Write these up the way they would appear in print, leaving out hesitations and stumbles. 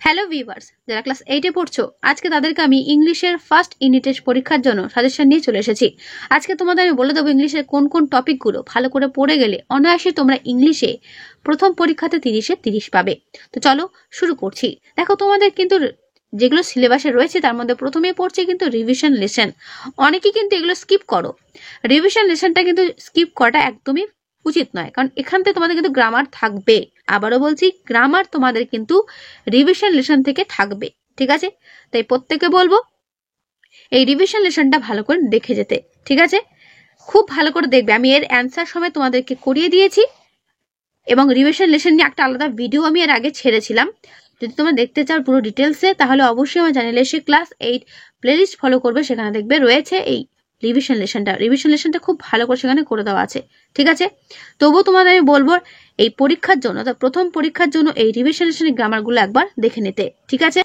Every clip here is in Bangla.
হ্যালো ভিউয়ার্স, যারা ক্লাস 8 এ পড়ছো, আজকে তাদেরকে আমি ইংলিশের ফার্স্ট ইউনিট টেস্ট পরীক্ষার জন্য সাজেশন নিয়ে চলে এসেছি। আজকে তোমাদের আমি বলে দেবো ইংলিশের কোন কোন টপিকগুলো ভালো করে পড়ে গেলে অনায়াসে তোমরা ইংলিশে প্রথম পরীক্ষাতে 30-এ 30 পাবে। তো চলো শুরু করছি। দেখো, তোমাদের কিন্তু যেগুলো সিলেবাসে রয়েছে তার মধ্যে প্রথমেই পড়ছে কিন্তু রিভিশন লেসন। অনেকেই কিন্তু এগুলো স্কিপ করো। রিভিশন লেসনটা কিন্তু স্কিপ করাটা একদমই উচিত নয়, কারণ এখান থেকে তোমাদের কিন্তু গ্রামার থাকবে। আবারও বলছি, গ্রামার তোমাদের কিন্তু রিভিশন লেসন থেকে থাকবে, ঠিক আছে? তাই প্রত্যেকে বলবো এই রিভিশন লেসনটা ভালো করে দেখে যেতে, ঠিক আছে? খুব ভালো করে দেখবে। আমি এর অ্যান্সার সময় তোমাদেরকে করিয়ে দিয়েছি এবং রিভিশন লেসন নিয়ে একটা আলাদা ভিডিও আমি এর আগে ছেড়েছিলাম। যদি তোমরা দেখতে চাও পুরো ডিটেলসে, তাহলে অবশ্যই আমার চ্যানেলে এসে ক্লাস 8 প্লেলিস্ট ফলো করবে। সেখানে দেখবে রয়েছে এই রিভিশন লেসনটা খুব ভালো করে সেখানে করে দেওয়া আছে, ঠিক আছে? তবুও তোমাদের আমি বলবো এই পরীক্ষার জন্য, প্রথম পরীক্ষার জন্য এই রিভিশন লেসনের গ্রামারগুলো একবার দেখে নিতে, ঠিক আছে?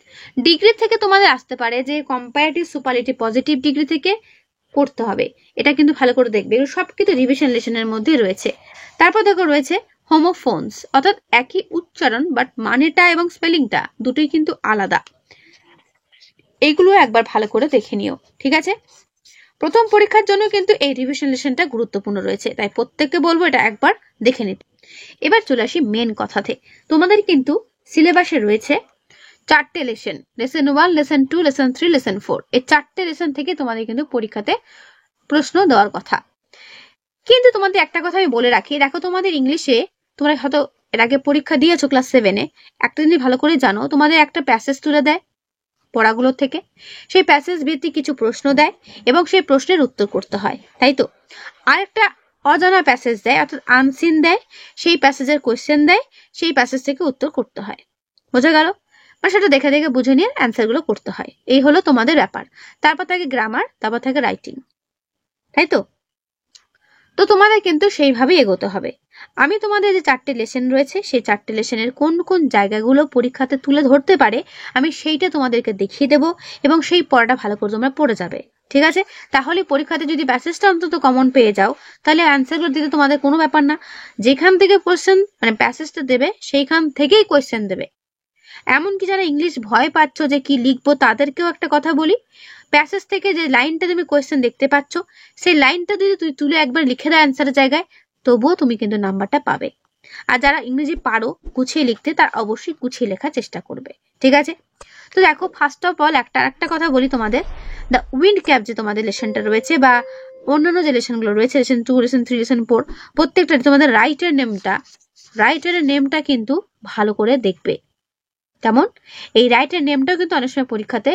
ডিগ্রি থেকে তোমাদের আসতে পারে যে কম্পারেটিভ, সুপারলেটিভ, পজিটিভ ডিগ্রি থেকে করতে হবে। এটা কিন্তু ভালো করে দেখবে, এগুলো সব কিন্তু রিভিশন লেসনের মধ্যে রয়েছে। তারপর দেখো রয়েছে হোমোফোনস, অর্থাৎ একই উচ্চারণ বাট মানেটা এবং স্পেলিংটা দুটোই কিন্তু আলাদা। এইগুলো একবার ভালো করে দেখে নিও, ঠিক আছে? প্রথম পরীক্ষার জন্য কিন্তু এই রিভিশন লেসনটা গুরুত্বপূর্ণ রয়েছে, তাই প্রত্যেককে বলবো এটা একবার দেখে নিতে। এবার চলে আসি মেন কথাতে। তোমাদের কিন্তু সিলেবাসে রয়েছে 4টে lesson, lesson 1, lesson 2, lesson 3, lesson 4। এই 4টে লেসন থেকে তোমাদের কিন্তু পরীক্ষাতে প্রশ্ন দেওয়ার কথা। কিন্তু তোমাদের একটা কথা আমি বলে রাখি, দেখো তোমাদের ইংলিশে তোমরা হয়তো এর আগে পরীক্ষা দিয়েছো ক্লাস 7-এ, একটা জিনিস ভালো করে জানো, তোমাদের একটা প্যাসেজ তুলে দেয় পড়াগুলোর থেকে, সেই প্যাসেজ ভিত্তিক কিছু প্রশ্ন দেয় এবং সেই প্রশ্নের উত্তর করতে হয়, তাই তো? আরেকটা অজানা প্যাসেজ দেয়, অর্থাৎ আনসিন দেয়, সেই প্যাসেজের কোয়েশ্চেন দেয়, সেই প্যাসেজ থেকে উত্তর করতে হয়। বোঝা গেল? মানে সেটা দেখে দেখে বুঝে নিয়ে অ্যান্সার গুলো করতে হয়। এই হলো তোমাদের ব্যাপার। তারপর থাকে গ্রামার, তারপর থাকে রাইটিং, তাই তো? তো তোমাদের কিন্তু সেইভাবেই এগোতে হবে। আমি তোমাদের যে 4টে লেসন রয়েছে, সেই 4টে লেসনের কোন কোন জায়গাগুলো পরীক্ষাতে তুলে ধরতে পারে আমি সেইটা তোমাদেরকে দেখিয়ে দেবো এবং সেই পড়াটা ভালো করে তোমরা পড়ে যাবে, ঠিক আছে? তাহলে পরীক্ষাতে যদি প্যাসেজটা অন্তত কমন পেয়ে যাও, তাহলে অ্যান্সারগুলো দিতে তোমাদের কোনো ব্যাপার না। যেখান থেকে কোয়েশ্চেন মানে প্যাসেজটা দেবে সেইখান থেকেই কোয়েশ্চেন দেবে। এমনকি যারা ইংলিশ ভয় পাচ্ছ যে কি লিখবো, তাদেরকেও একটা কথা বলি, প্যাসেজ থেকে যে লাইনটা তুমি কোয়েশ্চেন দেখতে পাচ্ছ, সেই লাইনটা যদি তুই তুলে একবার লিখে দাও অ্যান্সারের জায়গায়, তবুও তুমি কিন্তু নাম্বারটা পাবে। আর যারা ইংরেজি পারো গুছিয়ে লিখতে, তার অবশ্যই গুছিয়ে লেখার চেষ্টা করবে, ঠিক আছে? তো দেখো, ফার্স্ট অফ অল একটা কথা বলি তোমাদের, দ্য উইন্ড ক্যাপ যে তোমাদের লেসনটা রয়েছে বা অন্যান্য যে লেসনগুলো রয়েছে, লেসন 2, লেসন 3, লেসন 4, প্রত্যেকটা তোমাদের রাইটারের নেমটা কিন্তু ভালো করে দেখবে। কেমন? এই রাইটার নেমটাও কিন্তু অনেক সময় পরীক্ষাতে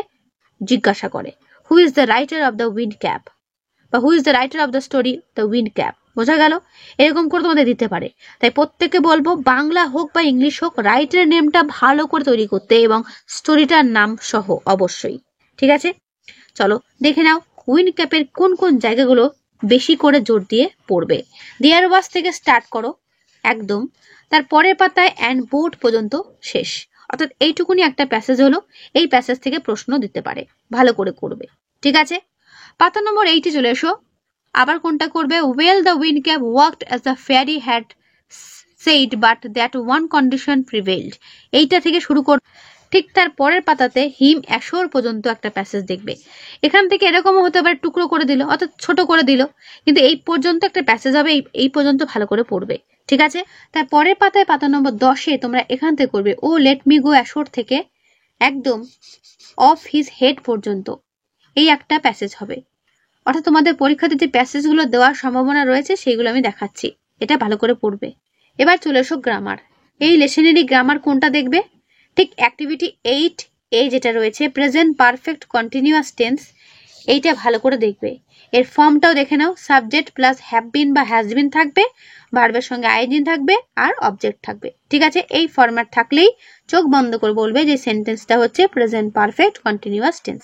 জিজ্ঞাসা করে, who is the writer of the wind cap বা who is the writer of the story the wind cap. বোঝা গেল? এরকম করে তোমাদের দিতে পারে। তাই প্রত্যেককে বলবো বাংলা হোক বা ইংলিশ হোক, রাইটারের নেমটা ভালো করে তৈরি করতে এবং স্টোরিটার নাম সহ অবশ্যই, ঠিক আছে? চলো দেখে নাও উইন্ড ক্যাপের কোন কোন জায়গাগুলো বেশি করে জোর দিয়ে পড়বে। দেয়ার ওয়াজ থেকে স্টার্ট করো একদম, তার পরের পাতায় অ্যান্ড বোট পর্যন্ত শেষ। অর্থাৎ এইটুকুনি একটা প্যাসেজ হলো, এই প্যাসেজ থেকে প্রশ্ন দিতে পারে, ভালো করে করবে, ঠিক আছে? পাতা নম্বর 8-এ চলে এসো। আবার কোনটা করবে? Well the wind cap worked as the fairy had said but that one condition prevailed. এইটা থেকে শুরু কর। ঠিক তার পরের পাতাতে হিম অ্যাশোর পর্যন্ত একটা প্যাসেজ দেখবে। এখান থেকে এরকমও হতে পারে টুকরো করে দিল, অর্থাৎ ছোট করে দিল, কিন্তু এই পর্যন্ত একটা প্যাসেজ হবে, এই পর্যন্ত ভালো করে পড়বে, ঠিক আছে? তার পরের পাতায় পাতা নম্বর 10-এ তোমরা এখান থেকে করবে ও লেট মি গো অ্যাশোর থেকে একদম অফ হিজ হেড পর্যন্ত এই একটা প্যাসেজ হবে। অর্থাৎ তোমাদের পরীক্ষাতে যে প্যাসেজগুলো দেওয়ার সম্ভাবনা রয়েছে সেইগুলো আমি দেখাচ্ছি, এটা ভালো করে পড়বে। এবার চলে এসো গ্রামার। এই লেসনেরই গ্রামার কোনটা দেখবে? ঠিক অ্যাক্টিভিটি 8 এই যেটা রয়েছে প্রেজেন্ট পারফেক্ট কন্টিনিউয়াস টেন্স, এইটা ভালো করে দেখবে। এর ফর্মটাও দেখে নাও, সাবজেক্ট প্লাস হ্যাভ বিন বা হ্যাজ বিন থাকবে, ভার্বের সঙ্গে আইএনজি থাকবে আর অবজেক্ট থাকবে, ঠিক আছে? এই ফরম্যাট থাকলেই চোখ বন্ধ করে বলবে যে সেন্টেন্সটা হচ্ছে প্রেজেন্ট পারফেক্ট কন্টিনিউয়াস টেন্স।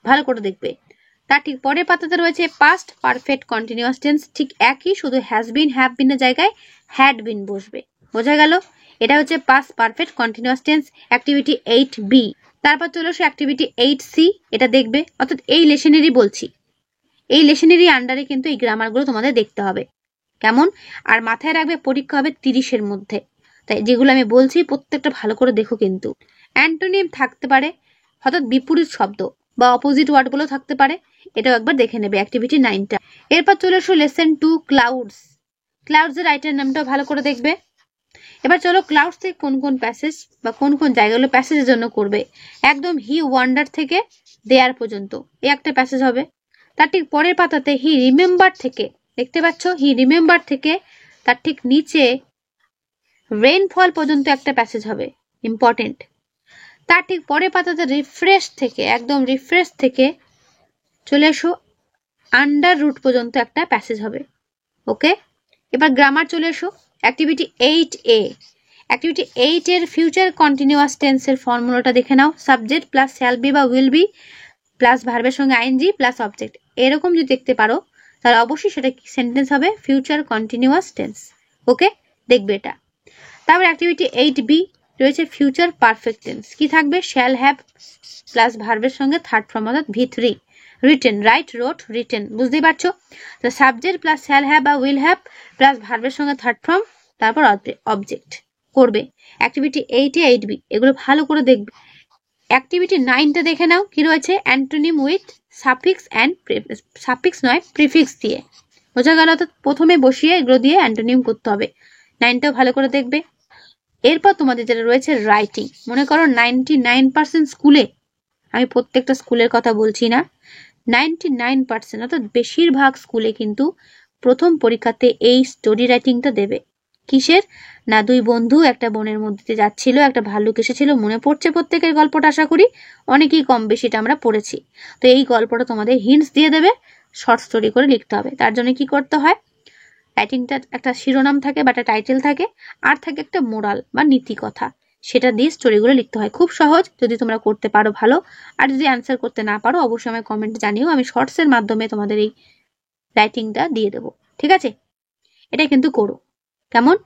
ভালো করে দেখবে। তার ঠিক পরের পাতাতে রয়েছে পাস্ট পারফেক্ট কন্টিনিউয়াস টেন্স, ঠিক একই, শুধু হ্যাজ বিন হ্যাভ বিনের জায়গায় হ্যাড বিন বসবে। বোঝা গেল? এটা হচ্ছে past perfect continuous tense, activity 8B। তারপর চলে আসে অ্যাক্টিভিটি 8C, এটা দেখবে। অর্থাৎ এই লেসনেরই বলছি, এই লেসনেরই আন্ডারে কিন্তু এই গ্রামারগুলো তোমাদের দেখতে হবে। কেমন? আর মাথায় রাখবে পরীক্ষা হবে 30-এর মধ্যে। তাই যেগুলো আমি বলছি প্রত্যেকটা ভালো করে দেখো কিন্তু। অ্যান্টোনিম থাকতে পারে, অর্থাৎ বিপরীত শব্দ বা অপোজিট ওয়ার্ডগুলো থাকতে পারে, এটাও একবার দেখে নেবে অ্যাক্টিভিটি 9টা। এরপর চলে এসো লেসন 2 ক্লাউডস। ক্লাউডসের রাইটার নামটাও ভালো করে দেখবে। এবার চলো ক্লাউডস থেকে কোন কোন প্যাসেজ বা কোন কোন জায়গাগুলো প্যাসেজের জন্য করবে। একদম হি ওয়ান্ডার থেকে দেয়ার পর্যন্ত এই একটা প্যাসেজ হবে। তার ঠিক পরের পাতাতে হি রিমেম্বার থেকে, দেখতে পাচ্ছ হি রিমেম্বার থেকে তার ঠিক নিচে রেইনফল পর্যন্ত একটা প্যাসেজ হবে, ইম্পর্টেন্ট। তার ঠিক পরের পাতাতে রিফ্রেশ থেকে, একদম রিফ্রেশ থেকে চলে এসো আন্ডার রুট পর্যন্ত একটা প্যাসেজ হবে। ওকে, এবার গ্রামার চলে এসো অ্যাক্টিভিটি 8A। অ্যাক্টিভিটি 8 এর ফিউচার কন্টিনিউয়াস টেন্সের ফর্মুলাটা দেখে নাও। সাবজেক্ট প্লাস শ্যাল বি বা উইল বি প্লাস ভার্বের সঙ্গে আইএনজি প্লাস অবজেক্ট, এরকম যদি দেখতে পারো তাহলে অবশ্যই সেটা সেন্টেন্স হবে ফিউচার কন্টিনিউয়াস টেন্স। ওকে, দেখবে এটা। তারপর অ্যাক্টিভিটি 8B রয়েছে ফিউচার পারফেক্ট টেন্স। কি থাকবে? শ্যাল হ্যাভ প্লাস ভার্বের সঙ্গে থার্ড ফর্ম অর্থাৎ V3, রিটেন, রাইট, রোট, রিটেন, বুঝতেই পারছো? তো সাবজেক্ট প্লাস শ্যাল হ্যাভ বা উইল হ্যাভ প্লাস ভার্বের সঙ্গে থার্ড ফর্ম, তারপর অবজেক্ট করবে। অ্যাক্টিভিটি 8A 8B এগুলো ভালো করে দেখবে। অ্যাক্টিভিটি 9টা দেখে নাও কি রয়েছে, antonym with suffix and suffix নয় প্রিফিক্স দিয়ে, বোঝা গেল? অর্থাৎ প্রথমে বসিয়ে এগুলো দিয়ে অ্যান্টোনিম করতে হবে। 9টাও ভালো করে দেখবে। এরপর তোমাদের যেটা রয়েছে রাইটিং। মনে করো 99% স্কুলে, আমি প্রত্যেকটা স্কুলের কথা বলছি না, 99% অর্থাৎ বেশিরভাগ স্কুলে কিন্তু প্রথম পরীক্ষাতে এই স্টোরি রাইটিংটা দেবে। কিসের না, দুই বন্ধু একটা বনের মধ্যে যাচ্ছিল, একটা ভাল্লুক এসেছিল, মনে পড়ছে প্রত্যেকের গল্পটা? আশা করি অনেকেই কম বেশিটা আমরা পড়েছি। তো এই গল্পটা তোমাদের হিন্টস দিয়ে দেবে, শর্ট স্টোরি করে লিখতে হবে। তার জন্য কি করতে হয়, রাইটিংটা একটা শিরোনাম থাকে বা একটা টাইটেল থাকে, আর থাকে একটা মোরাল বা নীতি কথা, সেটা দিয়ে স্টোরিগুলো লিখতে হয়। খুব সহজ, যদি তোমরা করতে পারো ভালো, আর যদি অ্যান্সার করতে না পারো অবশ্যই আমায় কমেন্টে জানিও, আমি শর্টসের মাধ্যমে তোমাদের এই রাইটিংটা দিয়ে দেবো, ঠিক আছে? এটা কিন্তু করো, কেমন?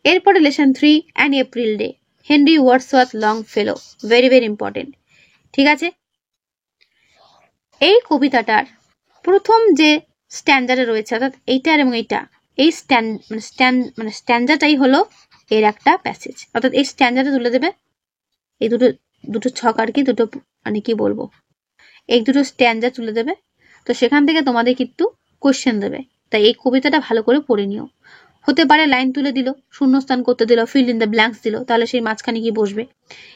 এরপরে lesson 3 an April day, Henry Wadsworth Longfellow, very very important, ঠিক আছে? এই কবিতাটার প্রথম যে স্ট্যান্ডারে রয়েছে, অর্থাৎ এইটার এবং এইটা, এই স্ট্যান্ডাটাই হলো এর একটা প্যাসেজ, অর্থাৎ এই স্ট্যান্ডারটা তুলে দেবে। এই দুটো ছক আর কি, দুটো মানে কি বলবো, এই দুটো স্ট্যান্ডা তুলে দেবে। তো সেখান থেকে তোমাদের কিন্তু কোশ্চেন দেবে, তাই এই কবিতাটা ভালো করে পড়ে নিও। হতে পারে লাইন তুলে দিল, শূন্যস্থান করতে দিল, ফিল ইন দ্য ব্ল্যাঙ্কস দিল, তাহলে সেই মাঝখানে কি বসবে,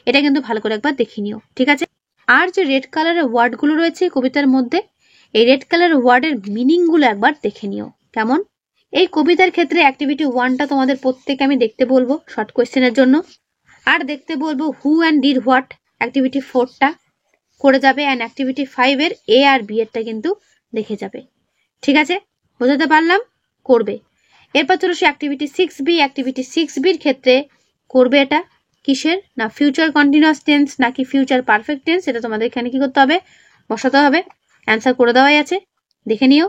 এটা কিন্তু ভালো করে একবার দেখে নিও, ঠিক আছে? আর যে রেড কালারের ওয়ার্ডগুলো রয়েছে কবিতার মধ্যে, এই রেড কালারের ওয়ার্ডের মিনিংগুলো একবার দেখে নিও, কেমন? এই কবিতার ক্ষেত্রে অ্যাক্টিভিটি 1টা তোমাদের প্রত্যেকে আমি দেখতে বলবো শর্ট কোয়েশ্চেনের জন্য, আর দেখতে বলবো হু অ্যান্ড ডিড হোয়াট অ্যাক্টিভিটি 4টা করে যাবে, অ্যান্ড অ্যাক্টিভিটি 5 এর এ আর বি এরটা কিন্তু দেখে যাবে, ঠিক আছে? বোঝাতে পারলাম? করবে। এরপর চলো সে অ্যাক্টিভিটি 6B। অ্যাক্টিভিটি 6Bর ক্ষেত্রে করবে এটা কিসের না, ফিউচার কন্টিনিউয়াস টেন্স নাকি ফিউচার পারফেক্ট টেন্স, এটা তোমাদের এখানে কি করতে হবে, বসাতে হবে। অ্যান্সার করে দেওয়াই আছে, দেখে নিও।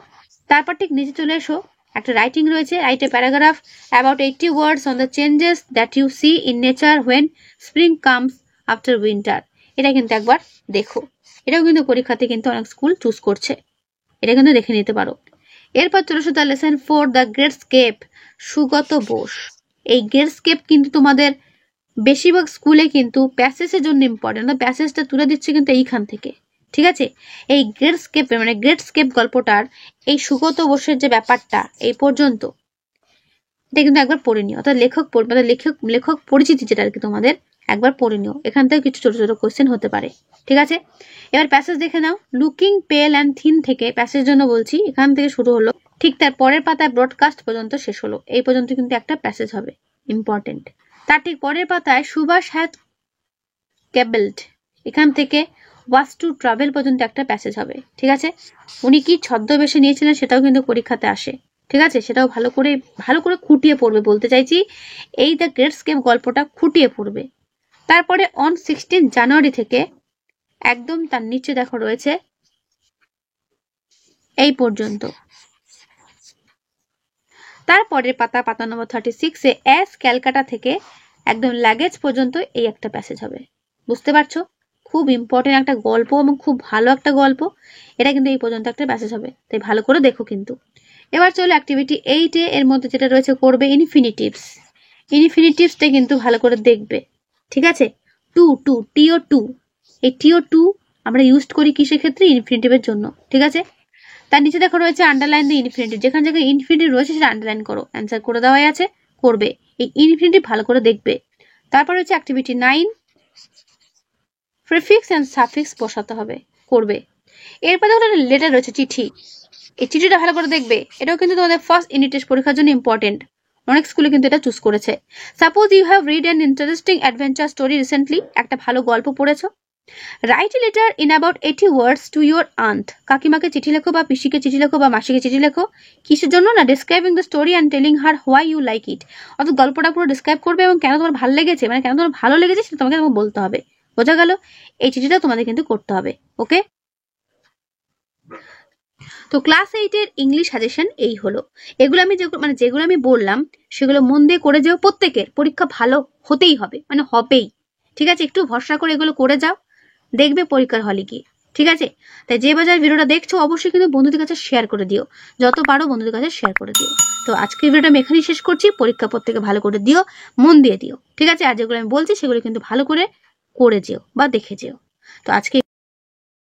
তারপর ঠিক নিচে চলে এসো, একটা রাইটিং রয়েছে, write a paragraph about 80 words on the changes that you see in nature when spring comes after winter. এটা কিন্তু একবার দেখো, এটাও কিন্তু পরীক্ষাতে কিন্তু অনেক স্কুল চুজ করছে, এটা কিন্তু দেখে নিতে পারো। এরপর চলে এসো the lesson 4 the great escape, Sugata Bose. এই গ্রেট স্কেপ কিন্তু তোমাদের বেশিরভাগ স্কুলে কিন্তু প্যাসেজের জন্য ইম্পর্টেন্ট, প্যাসেজটা তুলে দিচ্ছে কিন্তু এইখান থেকে, ঠিক আছে? এই গ্রেট স্কেপ মানে গ্রেট স্কেপ গল্পটার এই সুগত বোসের যে ব্যাপারটা এই পর্যন্ত, এটা কিন্তু একবার পড়ে নিও, অর্থাৎ লেখক পরিচিতি যেটা আর কি তোমাদের একবার পড়ে নিও। এখান থেকে কিছু ছোট ছোট কোশ্চেন হতে পারে, ঠিক আছে? এবার প্যাসেজ দেখে নাও। লুকিং পেল অ্যান্ড থিন থেকে প্যাসেজ জন্য বলছি, এখান থেকে শুরু হলো, ঠিক তার পরের পাতায় ব্রডকাস্ট পর্যন্ত শেষ হলো, এই পর্যন্ত কিন্তু একটা প্যাসেজ হবে, ইম্পর্টেন্ট। তার ঠিক পরের পাতায় সুভাষ হ্যাড ক্যাবেলড, এখান থেকে ওয়াজ টু ট্রাভেল পর্যন্ত একটা প্যাসেজ হবে, ঠিক আছে? উনি কি ছদ্মবেশে নিয়েছিলেন সেটাও কিন্তু পরীক্ষাতে আসে, ঠিক আছে? সেটাও ভালো করে খুঁটিয়ে পড়বে, বলতে চাইছি এই দ্য গ্রেট স্কেপ গল্পটা খুঁটিয়ে পড়বে। তারপরে অন 16 জানুয়ারি থেকে একদম তার নিচে দেখো রয়েছে এই পর্যন্ত। তারপরের পাতা নম্বর 36 এ এস ক্যালকাটা থেকে একদম লাগেজ পর্যন্ত এই একটা প্যাসেজ হবে, বুঝতে পারছো? খুব ইম্পর্টেন্ট একটা গল্প এবং খুব ভালো একটা গল্প, এটা কিন্তু এই পর্যন্ত একটা প্যাসেজ হবে, তাই ভালো করে দেখো কিন্তু। এবার চলো অ্যাক্টিভিটি 8 এর মধ্যে যেটা রয়েছে করবে ইনফিনিটিভস। ইনফিনিটিভসটা কিন্তু ভালো করে দেখবে, ঠিক আছে। টু টু টিও টু, এই টিও টু আমরা ইউজ করি কিসের ক্ষেত্রে? ইনফিনিটিভের জন্য, ঠিক আছে। তার নিচে দেখো রয়েছে আন্ডারলাইন দ্য ইনফিনিটিভ, যেখানে যেখানে ইনফিনিটিভ রয়েছে সেটা আন্ডারলাইন করো। অ্যান্সার করে দেওয়া আছে, করবে। এই ইনফিনিটিভ ভালো করে দেখবে। তারপর হচ্ছে অ্যাক্টিভিটি 9, প্রিফিক্স অ্যান্ড সাফিক্স বসাতে হবে, করবে। এরপর দেখো একটা লেটার রয়েছে, চিঠি। এই চিঠিটা ভালো করে দেখবে, এটাও কিন্তু তোমাদের ফার্স্ট ইউনিট টেস্ট পরীক্ষার জন্য ইম্পর্টেন্ট। অনেক স্কুলে কিন্তু এটা চুজ করেছে। Suppose you have read an interesting adventure story recently, একটা ভালো গল্প পড়েছো। Write a letter in about 80 words to your aunt, কাকিমাকে চিঠি লেখো বা পিসিকে চিঠি লেখো বা মাসিকে চিঠি লেখো। কিসের জন্য? না describing the story and telling her why you like it. অর্থাৎ গল্পটা পুরো ডিসক্রাইব করবে এবং কেন তোমার ভালো লেগেছে, মানে কেন তোমার ভালো লেগেছে সেটা তোমাকে বলতে হবে। বোঝা গেল? এই চিঠিটা তোমাদের কিন্তু করতে হবে, ওকে। তো ক্লাস 8-এর ইংলিশ সাজেশন এই হলো। এগুলো আমি যেগুলো আমি বললাম সেগুলো মন দিয়ে করে যাও। প্রত্যেকের পরীক্ষা ভালো হতেই হবে, মানে হবেই, ঠিক আছে। একটু ভরসা করে এগুলো করে যাও, দেখবে পরীক্ষার হলে কি, ঠিক আছে। তাই যে বাজার ভিডিওটা দেখছো অবশ্যই কিন্তু বন্ধুদের কাছে শেয়ার করে দিও, যত পারো বন্ধুদের কাছে শেয়ার করে দিও। তো আজকের ভিডিওটা আমি এখানেই শেষ করছি। পরীক্ষা প্রত্যেকে ভালো করে দিও, মন দিয়ে দিও, ঠিক আছে। আর যেগুলো আমি বলছি সেগুলো কিন্তু ভালো করে যেও বা দেখে যেও। তো আজকে